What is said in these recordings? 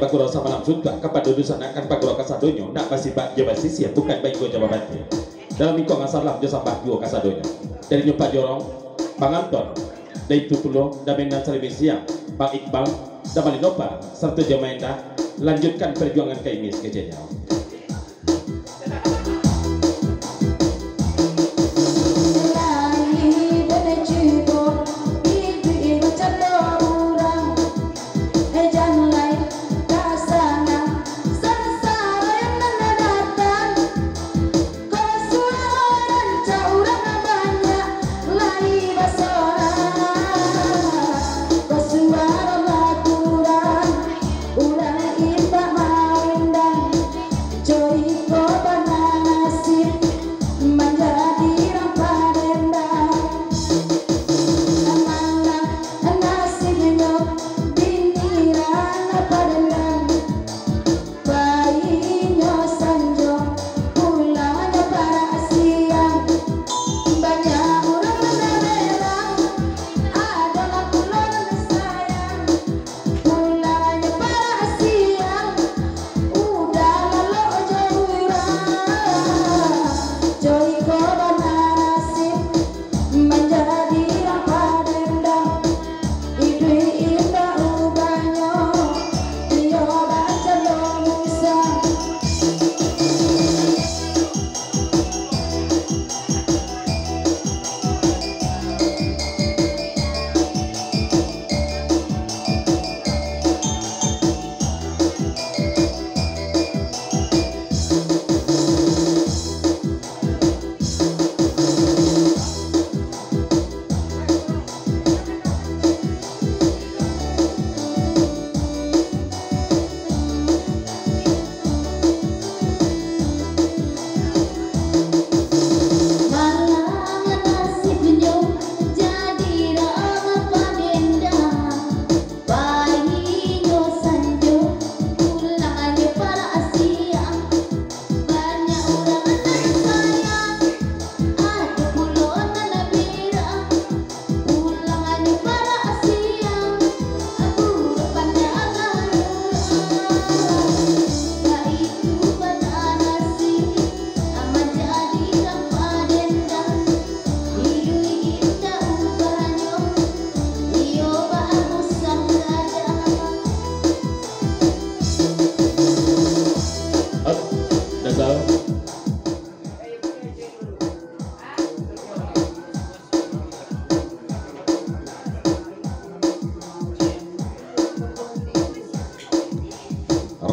baguro sama langsung juga kepada dudusan akan baguro kasadonyo nak basibak je basisia bukan baik go jawaban dalam minggu ngasalam je sambah dua kasadonyo dari nyopa jorong Bang Anton dari Tupulo dan Menan Saribisia Bang Iqbal dan Malinopa serta Jamainda lanjutkan perjuangan kaimis kejadian.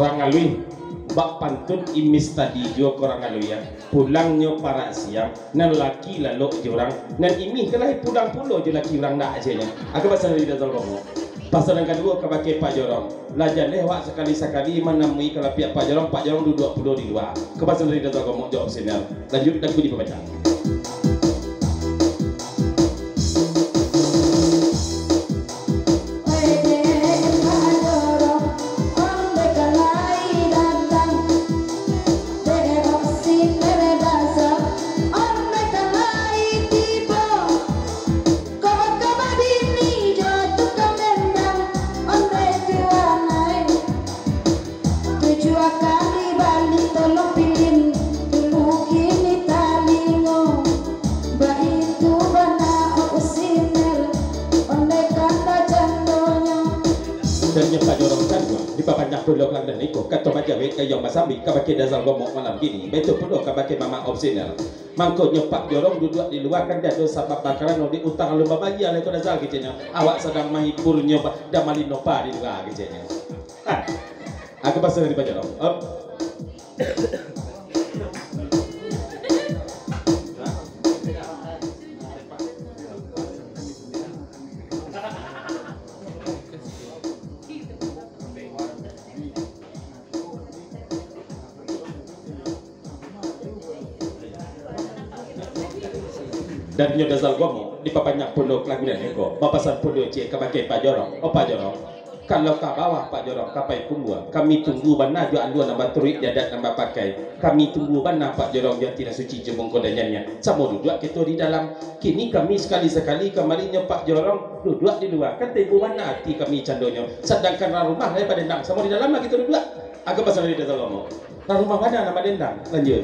Rangalui bak pantun imis tadi jo korang alu ya pulangnya para siang nan laki lalu je orang nan imi kelai pulang pulo je laki orang nak aja nya aku pasal dari dasar komo pasal yang kedua kebakai Pak Jorong lajan lewat sekali-sekali menemui kalau pihak Pak Jorong duduk pulau di luar ke pasal dari dasar komo jawab senior lanjut dan ku dibaca. Kata baca wek kayong masami kabake dasar gomok malam gini betul perlu kabake mama opsional mangko nyepak jorong duduk di luar kan dia dosa bakaran di utang lumba bagi ale ko dasar gitunya awak sedang mahipur nyoba damali nopa di luar gitunya aku pasal di jorong dan nyo dasal gomo di papanyak pulo kelagunan eko bapasan pulo cie kabake Pak Jorong Pak Jorong Kalau ke bawah Pak Jorong kapai kumua, kami tunggu bana jo andu nambah turik dadat nambah pakai. Kami tunggu bana Pak Jorong jo tidak suci jemung kodanya. Sama duduk kita di dalam. Kini kami sekali-sekali kemarinnya Pak Jorong duduk di luar. Kan tebu bana hati kami candonya. Sedangkan rumah daripada dendang sama di dalam kita duduk. Agak pasal dari dasar ngomong. Rumah mana nama dendang? Lanjut.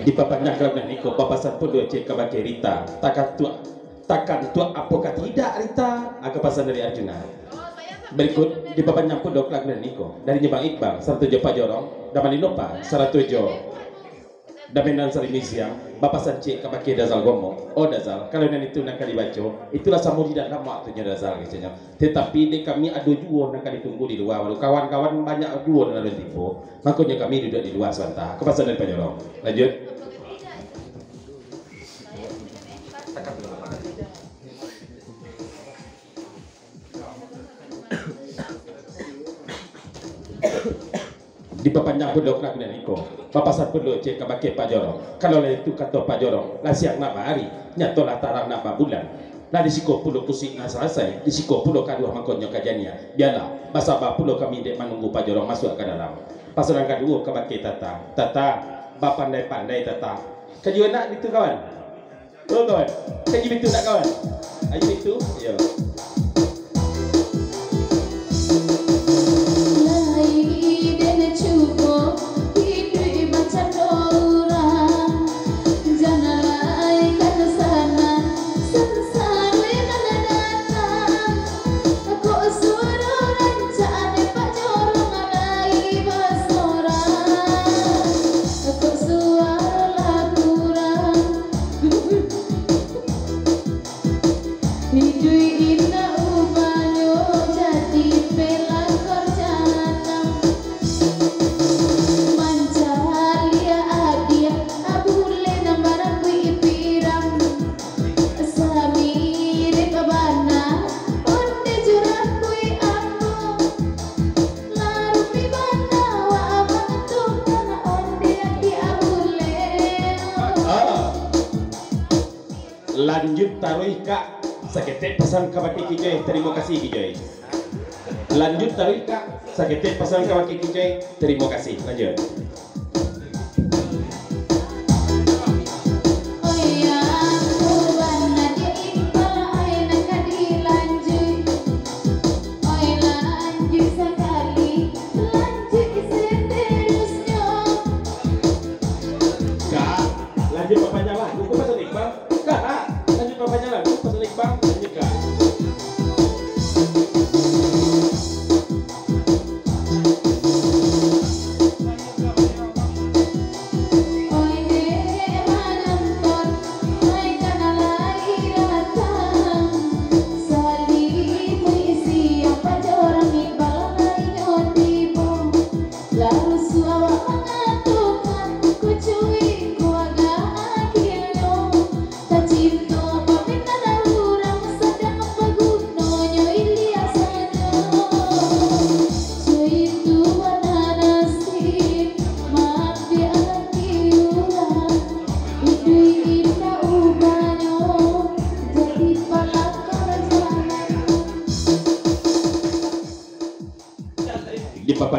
Di papanya kerana niko papasan pun dua cek kabake Rita takkan tua apakah tidak Rita agak pasan dari Arjuna. Berikut di papanya pun dua kerana niko dari Nyebang Iqbal serta Pak Jorong Damani Nopa Saratujo Damenan Sarimisiang papasan cek kabake Dazal Gomo. Oh Dazal kalau nan itu nak dibaca itulah samu tidak lama waktunya Dazal katanya. Tetapi di kami ada dua nak ditunggu di luar. Walau kawan-kawan banyak dua nak tipu. Makanya kami duduk di luar sebentar. Kepasan dari Pak Jorong. Lanjut. Di papanjang pun nak dan iko papasan pun cek kabake Pak Jorong. Kalau itu kata Pak Jorong lah siang nak hari nyato lah tarang nak bulan nah disiko pulo kusik nak selesai disiko pulo kadua makonyo kajania biarlah basa pulo kami dek menunggu Pak Jorong masuk ke dalam pasaran kedua kabake tata bapa pandai-pandai tata kajian nak itu kawan oh kawan kajian itu nak kawan ayo itu ya. Lanjut taruh kak sakete pasang kabaki kijoy terima kasih kijoy. Lanjut taruh kak sakete pasang kabaki kijoy terima kasih. Lanjut.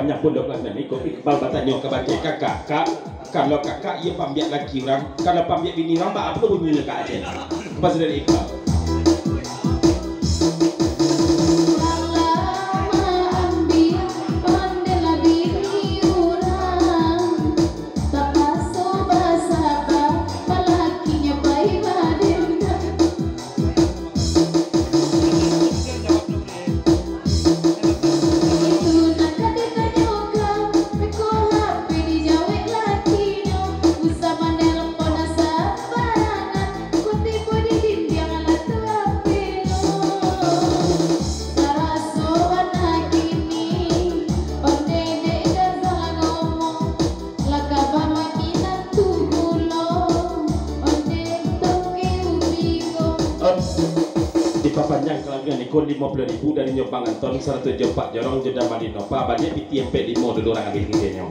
banyak pondok lah ni kok Iqbal bertanya kepada kakak, kak kalau kakak ia pambiak laki orang, kalau pambiak bini orang apa bunyinya kak Aceh? Kepas dari Iqbal. Kon 50.000 dari nyopang Anton 104 jorong jeda Malinopa banyak piti empe di mo dulu orang ambil kirinya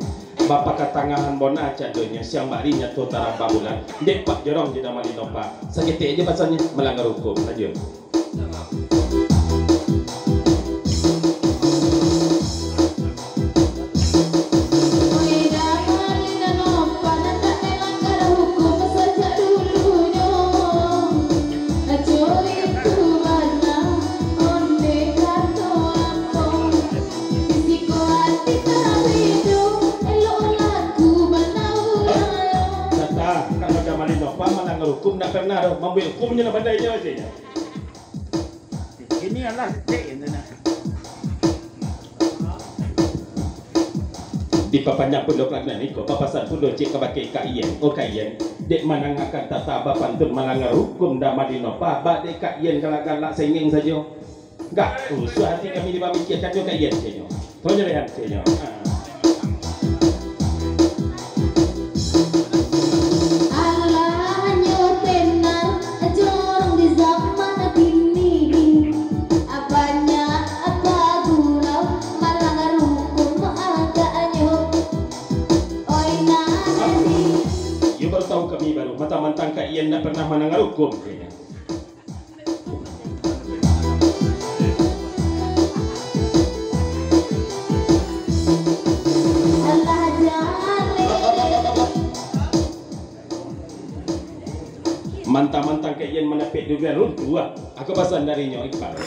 bapak katangahan bona cadonya siang barinya totara babulan dek pak jorong jeda Malinopa sakit aja pasalnya melanggar hukum lanjut. Hukum tak pernah dah mambil hukumnya nak bandainya aja ya. Ini adalah cek ini nak. Di papanya pondok lagna ni ko papasan pondok cek kebakai kaien o kaien dek manang akan tata pantun melanggar hukum dah Madinah pa dek kaien galak-galak sengeng saja. Enggak, usah hati kami dipamikirkan jo kaien saja. Tolong lihat saja. Kami baru mata-mantang Kak Ian tak pernah melanggar hukum kayaknya. Mantang-mantang Kak Ian menepik juga runtuh. Aku pesan darinya Iqbal.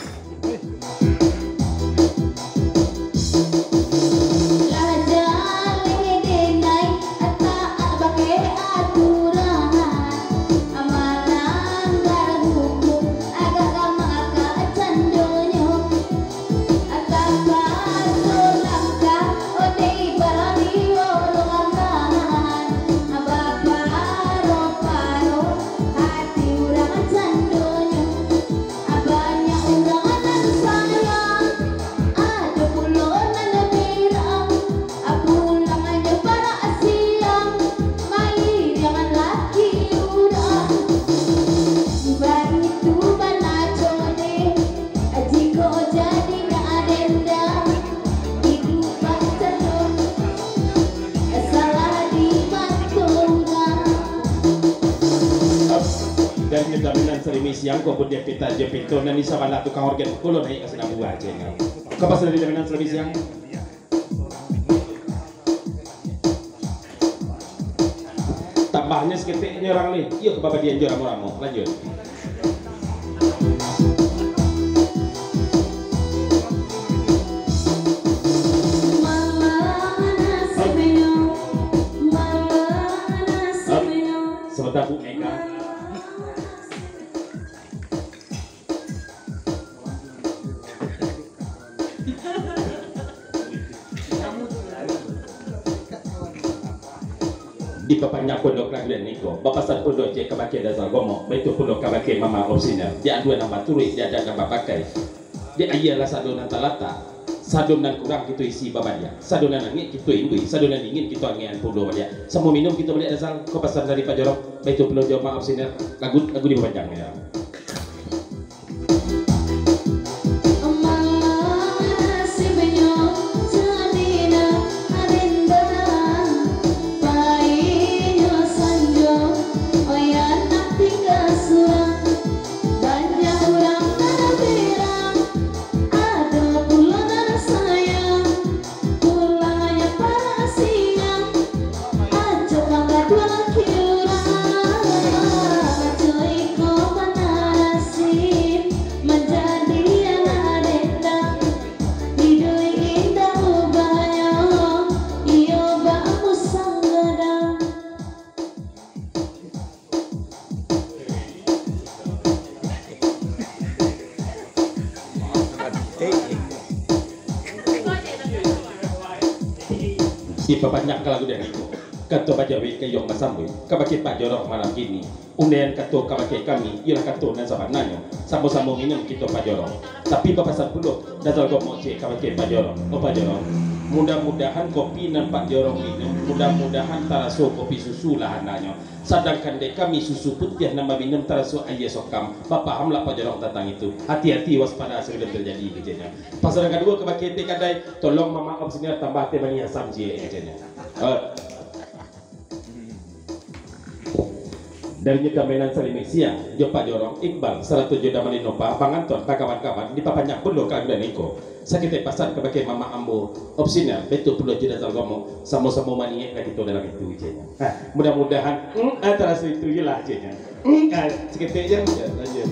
Jaminan serimis yang kau pun dia pita je pintu dan isa bala tukang organ kulo naik kasih nabu aja nya. Kapas dari jaminan serimis yang tambahnya seketiknya orang ni. Yuk bapak dia anjur ramu-ramu. Lanjut. Sebentar Bu Eka. Di papanya pondok laglen niko bapasan pondok je kabake dasar gomo baitu pondok kabake mama opsina dia dua nama turui dia ada nama pakai dia ayalah sadonan talata sadonan kurang gitu isi babadia sadonan angin gitu indui sadonan dingin gitu angin pondok dia semua minum kita beli dasar kapasan dari pajorok baitu pondok mama opsina lagu di panjang ya. di banyak kalau dia itu kata bajawi ke yong masambui kabake pak jorok malam kini undian kata kabake kami ialah kata dan sabananya sama-sama minum kita pak jorok tapi bapak 10 dasar kau mau cek kabake pak jorok oh pak jorok mudah-mudahan kopi dan pak jorok minum mudah-mudahan taraso kopi susu lah anaknya sedangkan dek kami susu putih nama minum taraso ayah sokam bapak hamlah pak jorok tentang itu hati-hati waspada sebelum terjadi kejadian pasal yang kedua kabake te kadai tolong mama opsini tambah teh bani asam je kejadian dari nyeda mainan Salimeksia, Jopak Jorong, Iqbal, 107 Damani Nopa, Bang Anton, kawan-kawan, di papanyak puluh kagak niko. Sakit pasar kebagai mama ambo, opsinya betul perlu jeda salgomo, sama-sama maniak lagi itu dalam itu ijenya. Mudah-mudahan, antara itu jelas ijenya. Sakit aja, lanjut.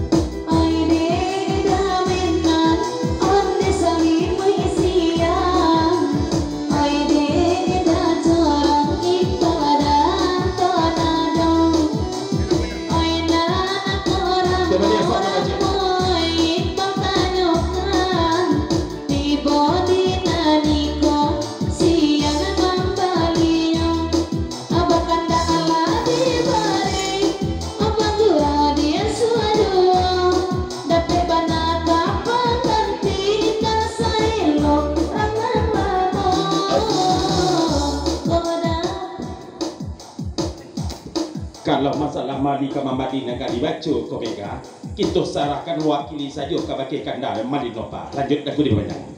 Kalau masalah mali ke mamadi nak dibaca komega, kita sarahkan wakili saja kabake kandar mali nopa. Lanjut aku di banyak.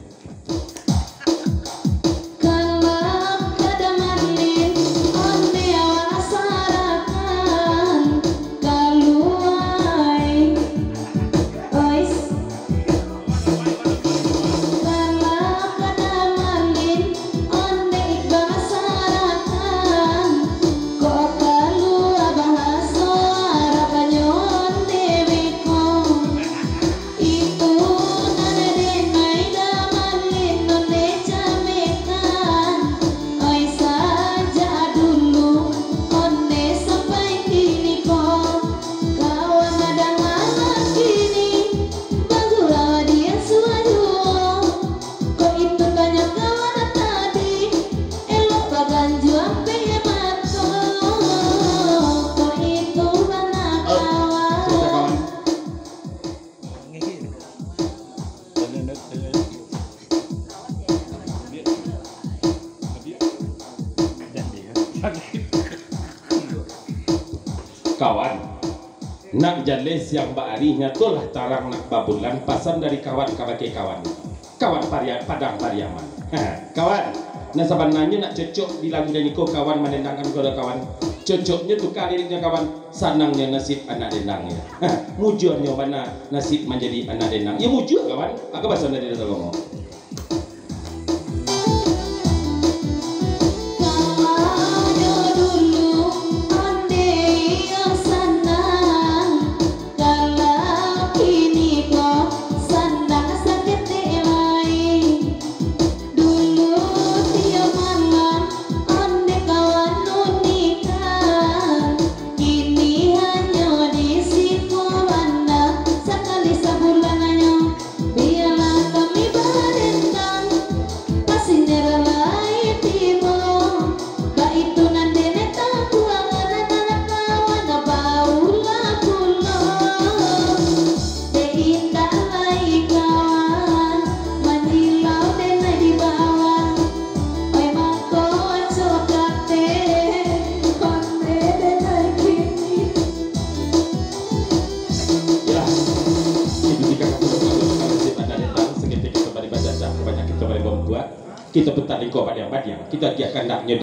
Kawan nak jales yang baarinya tulah tarang nak babulan pasan dari kawan kabake kawan padang pariaman kawan nah sebenarnya nak cocok di lagu dan niko kawan menendangkan kepada kawan cocoknya tuh karirnya kawan sanangnya nasib anak dendangnya mujurnya mana nasib menjadi anak dendang ya mujur kawan aku bahasa dari dalam ngomong kita betah di kau pada kita akan nak